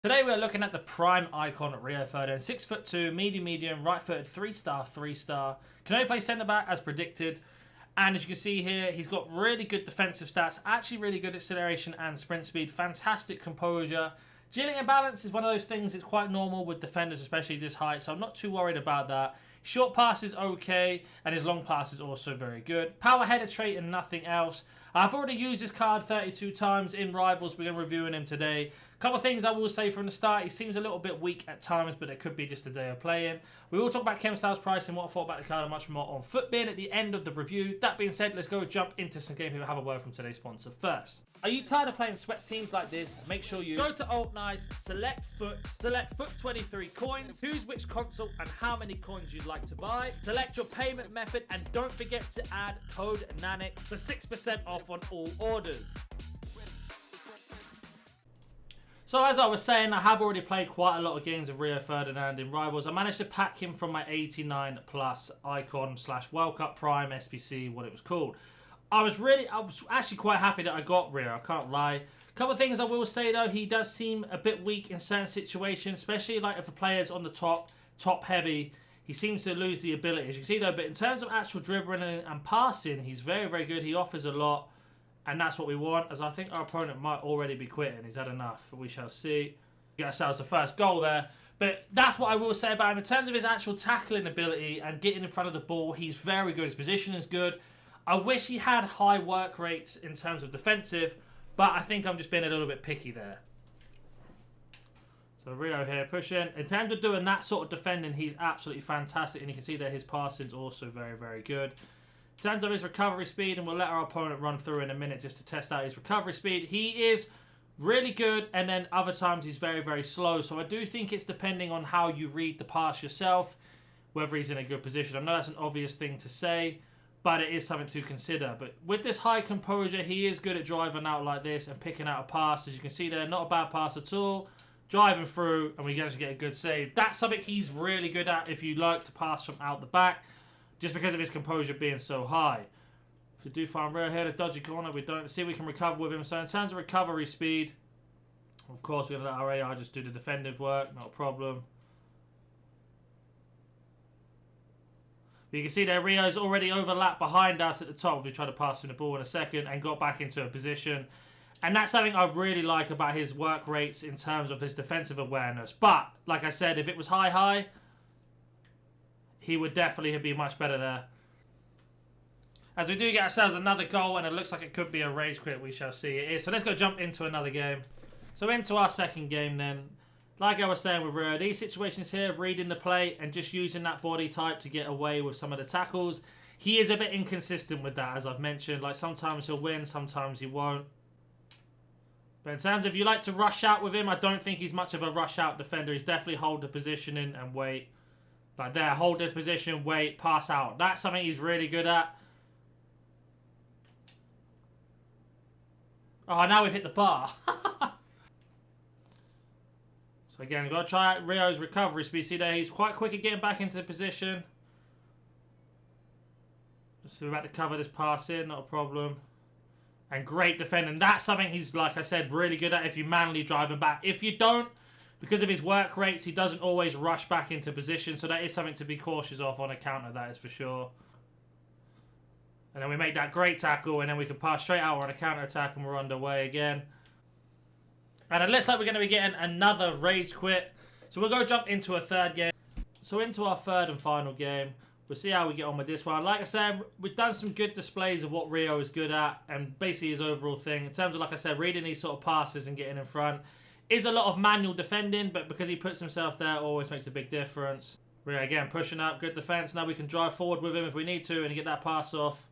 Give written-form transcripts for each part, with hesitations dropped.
Today we're looking at the prime icon at Rio Ferdinand. 6'2", medium, right-footed, 3-star, 3-star. Can only play centre-back as predicted. And as you can see here, he's got really good defensive stats, actually really good acceleration and sprint speed, fantastic composure. Agility and balance is one of those things that's quite normal with defenders, especially this height, so I'm not too worried about that. Short pass is okay, and his long pass is also very good. Power header trait and nothing else. I've already used this card 32 times in Rivals. We're going to be reviewing him today. A couple of things I will say from the start. He seems a little bit weak at times, but it could be just a day of playing. We will talk about Chem Styles price and what I thought about the card and much more on Footbin at the end of the review. That being said, let's go jump into some gameplay. We'll have a word from today's sponsor first. Are you tired of playing sweat teams like this? Make sure you go to Alt Nice, select Foot 23 coins, choose which console and how many coins you'd like to buy, select your payment method, and don't forget to add code NaNNiK for 6% off on all orders. So as I was saying, I have already played quite a lot of games of Rio Ferdinand in Rivals. I managed to pack him from my 89 plus icon / World Cup Prime SBC, what it was called. I was actually quite happy that I got Rio, I can't lie. A couple of things I will say though, he does seem a bit weak in certain situations, especially like if the player's on the top heavy, he seems to lose the ability, as you can see though. But in terms of actual dribbling and passing, he's very, very good. He offers a lot. And that's what we want, as I think our opponent might already be quitting. He's had enough. We shall see. Get ourselves the first goal there. But that's what I will say about him. In terms of his actual tackling ability and getting in front of the ball, he's very good. His position is good. I wish he had high work rates in terms of defensive, but I think I'm just being a little bit picky there. So Rio here pushing. In terms of doing that sort of defending, he's absolutely fantastic. And you can see that his passing is also very, very good. In terms of his recovery speed, and we'll let our opponent run through in a minute just to test out his recovery speed, he is really good, and then other times he's very, very slow. So I do think it's depending on how you read the pass yourself, whether he's in a good position. I know that's an obvious thing to say, but it is something to consider. But with this high composure, he is good at driving out like this and picking out a pass. As you can see there, not a bad pass at all. Driving through, and we get to get a good save. That's something he's really good at if you like to pass from out the back, just because of his composure being so high. If we do find Rio here, a dodgy corner, we don't see we can recover with him. So in terms of recovery speed, of course, we're going to let our AI just do the defensive work, not a problem. But you can see there, Rio's already overlapped behind us at the top. We tried to pass him the ball in a second and got back into a position. And that's something I really like about his work rates in terms of his defensive awareness. But, like I said, if it was high, he would definitely be much better there. As we do get ourselves another goal, and it looks like it could be a rage quit, we shall see. It is. So let's go jump into another game. So into our second game then. Like I was saying with Rio, these situations here of reading the play and just using that body type to get away with some of the tackles, he is a bit inconsistent with that, as I've mentioned. Like sometimes he'll win, sometimes he won't. But in terms of you like to rush out with him, I don't think he's much of a rush out defender. He's definitely hold the position in and wait. Like there, hold this position, wait, pass out. That's something he's really good at. Oh, now we've hit the bar. So again, we've got to try out Rio's recovery speed. See there, he's quite quick at getting back into the position. So we're about to cover this pass in, not a problem. And great defending. That's something he's, like I said, really good at if you manually drive him back. If you don't, because of his work rates, he doesn't always rush back into position. So that is something to be cautious of on account of that, is for sure. And then we make that great tackle, and then we can pass straight out on a counter-attack, and we're underway again. And it looks like we're going to be getting another rage quit. So we'll go jump into a third game. So into our third and final game. We'll see how we get on with this one. Like I said, we've done some good displays of what Rio is good at, and basically his overall thing. In terms of, like I said, reading these sort of passes and getting in front. Is a lot of manual defending, but because he puts himself there, always makes a big difference. Rio again pushing up, good defense. Now we can drive forward with him if we need to and get that pass off.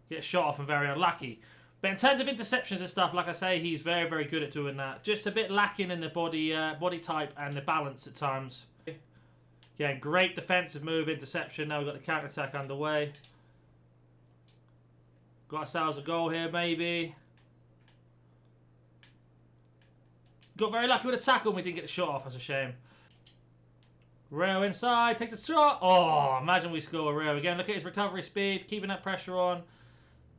Get shot off and very unlucky. But in terms of interceptions and stuff, like I say, he's very, very good at doing that. Just a bit lacking in the body type and the balance at times. Yeah, great defensive move, interception. Now we've got the counter-attack underway. Got ourselves a goal here, maybe. Got very lucky with a tackle and we didn't get the shot off. That's a shame. Rio inside, takes a shot. Oh, imagine we score a Rio again. Look at his recovery speed, keeping that pressure on.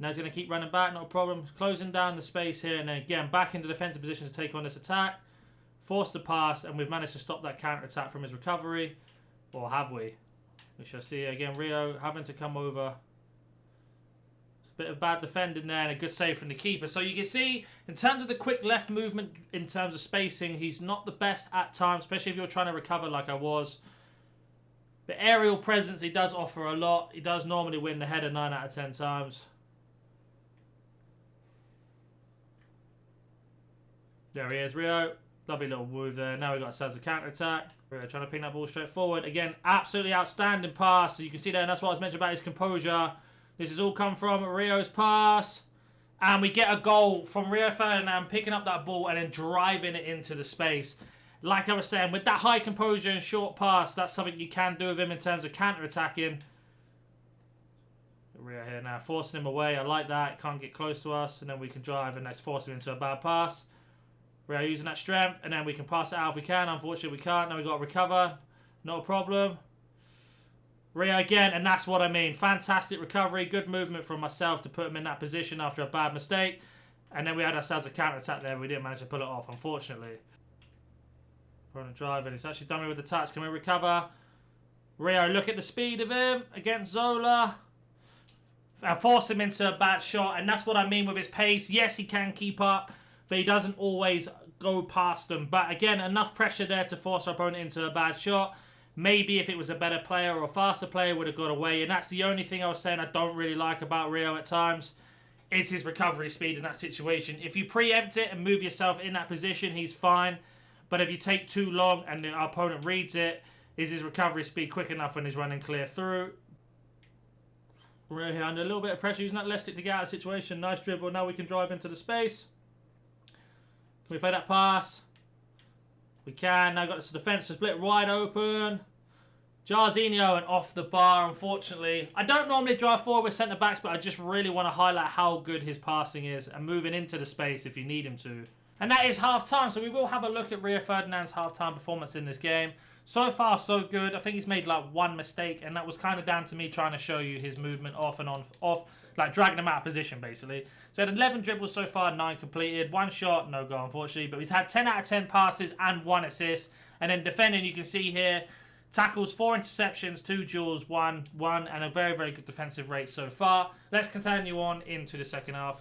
Now he's going to keep running back, not a problem. Closing down the space here, and then again back into defensive position to take on this attack. Force the pass, and we've managed to stop that counter-attack from his recovery. Or have we? We shall see. Again, Rio having to come over. It's a bit of bad defending there, and a good save from the keeper. So you can see, in terms of the quick left movement, in terms of spacing, he's not the best at times, especially if you're trying to recover like I was. The aerial presence, he does offer a lot. He does normally win the header 9 out of 10 times. There he is, Rio. Lovely little move there. Now we've got ourselves a counter-attack. Rio trying to ping that ball straight forward. Again, absolutely outstanding pass. So you can see there, and that's what I was mentioning about his composure. This has all come from Rio's pass. And we get a goal from Rio Ferdinand picking up that ball and then driving it into the space. Like I was saying, with that high composure and short pass, that's something you can do with him in terms of counter-attacking. Rio here now, forcing him away. I like that. Can't get close to us. And then we can drive and let's force him into a bad pass. Rio using that strength. And then we can pass it out if we can. Unfortunately, we can't. Now we've got to recover. Not a problem. Rio again, and that's what I mean. Fantastic recovery. Good movement from myself to put him in that position after a bad mistake. And then we had ourselves a counter-attack there. We didn't manage to pull it off, unfortunately. Trying to drive, and he's actually done me with the touch. Can we recover? Rio, look at the speed of him against Zola. And force him into a bad shot, and that's what I mean with his pace. Yes, he can keep up, but he doesn't always go past them. But again, enough pressure there to force our opponent into a bad shot. Maybe if it was a better player or a faster player, would have got away. And that's the only thing I was saying I don't really like about Rio at times, is his recovery speed in that situation. If you preempt it and move yourself in that position, he's fine. But if you take too long and the opponent reads it, is his recovery speed quick enough when he's running clear through? Rio here under a little bit of pressure, using that left stick to get out of the situation. Nice dribble. Now we can drive into the space. Can we play that pass? We can. Now got this defensive split wide open. Jarzinho and off the bar, unfortunately. I don't normally drive forward with centre-backs, but I just really want to highlight how good his passing is and moving into the space if you need him to. And that is half-time, so we will have a look at Rio Ferdinand's half-time performance in this game. So far, so good. I think he's made like one mistake, and that was kind of down to me trying to show you his movement off and on, off, like dragging him out of position, basically. So he had 11 dribbles so far, 9 completed. 1 shot, no goal, unfortunately. But he's had 10 out of 10 passes and 1 assist. And then defending, you can see here, tackles, 4 interceptions, 2 duels, 1, and a very, very good defensive rate so far. Let's continue on into the second half.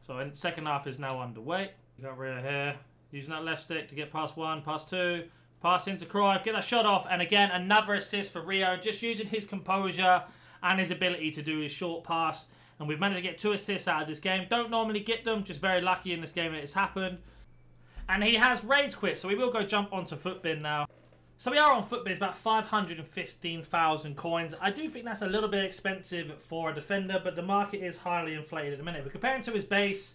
So the second half is now underway. We got Rio here, using that left stick to get past 1, past 2. Pass into Cruyff, get that shot off, and again, another assist for Rio, just using his composure and his ability to do his short pass. And we've managed to get 2 assists out of this game. Don't normally get them, just very lucky in this game that it's happened. And he has rage quit, so we will go jump onto Footbin now. So we are on Footbin, it's about 515,000 coins. I do think that's a little bit expensive for a defender, but the market is highly inflated at the minute. We're comparing to his base.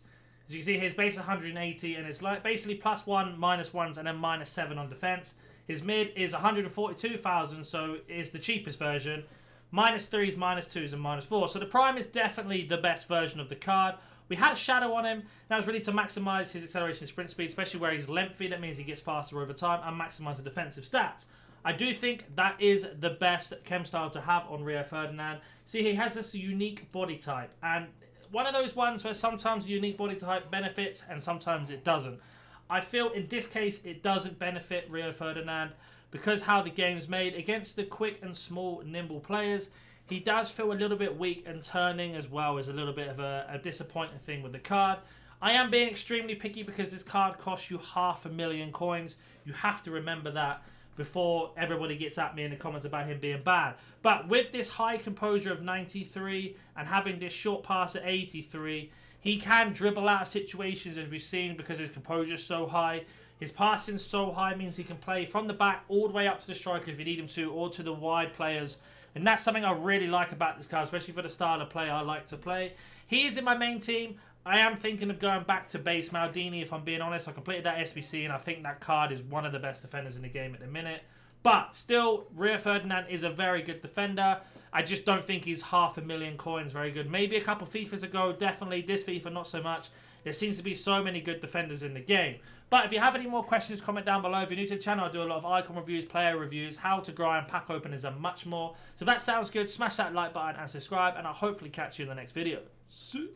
As you can see, his base is 180, and it's like basically +1, -1s, and then -7 on defense. His mid is 142,000, so it's the cheapest version. -3s, -2s, and -4. So the prime is definitely the best version of the card. We had shadow on him. That was really to maximize his acceleration sprint speed, especially where he's lengthy. That means he gets faster over time and maximize the defensive stats. I do think that is the best chem style to have on Rio Ferdinand. See, he has this unique body type, and one of those ones where sometimes a unique body type benefits and sometimes it doesn't. I feel in this case it doesn't benefit Rio Ferdinand because how the game's made against the quick and small, nimble players. He does feel a little bit weak, and turning as well is a little bit of a disappointing thing with the card. I am being extremely picky because this card costs you 500,000 coins. You have to remember that before everybody gets at me in the comments about him being bad. But with this high composure of 93 and having this short pass at 83, he can dribble out of situations, as we've seen, because his composure is so high. His passing so high means he can play from the back all the way up to the striker if you need him to, or to the wide players. And that's something I really like about this card, especially for the style of play I like to play. He is in my main team. I am thinking of going back to base Maldini, if I'm being honest. I completed that SBC, and I think that card is one of the best defenders in the game at the minute. But still, Rio Ferdinand is a very good defender. I just don't think he's 500,000 coins very good. Maybe a couple FIFAs ago, definitely. This FIFA, not so much. There seems to be so many good defenders in the game. But if you have any more questions, comment down below. If you're new to the channel, I do a lot of icon reviews, player reviews, how to grind, pack openers, and much more. So if that sounds good, smash that like button and subscribe, and I'll hopefully catch you in the next video. See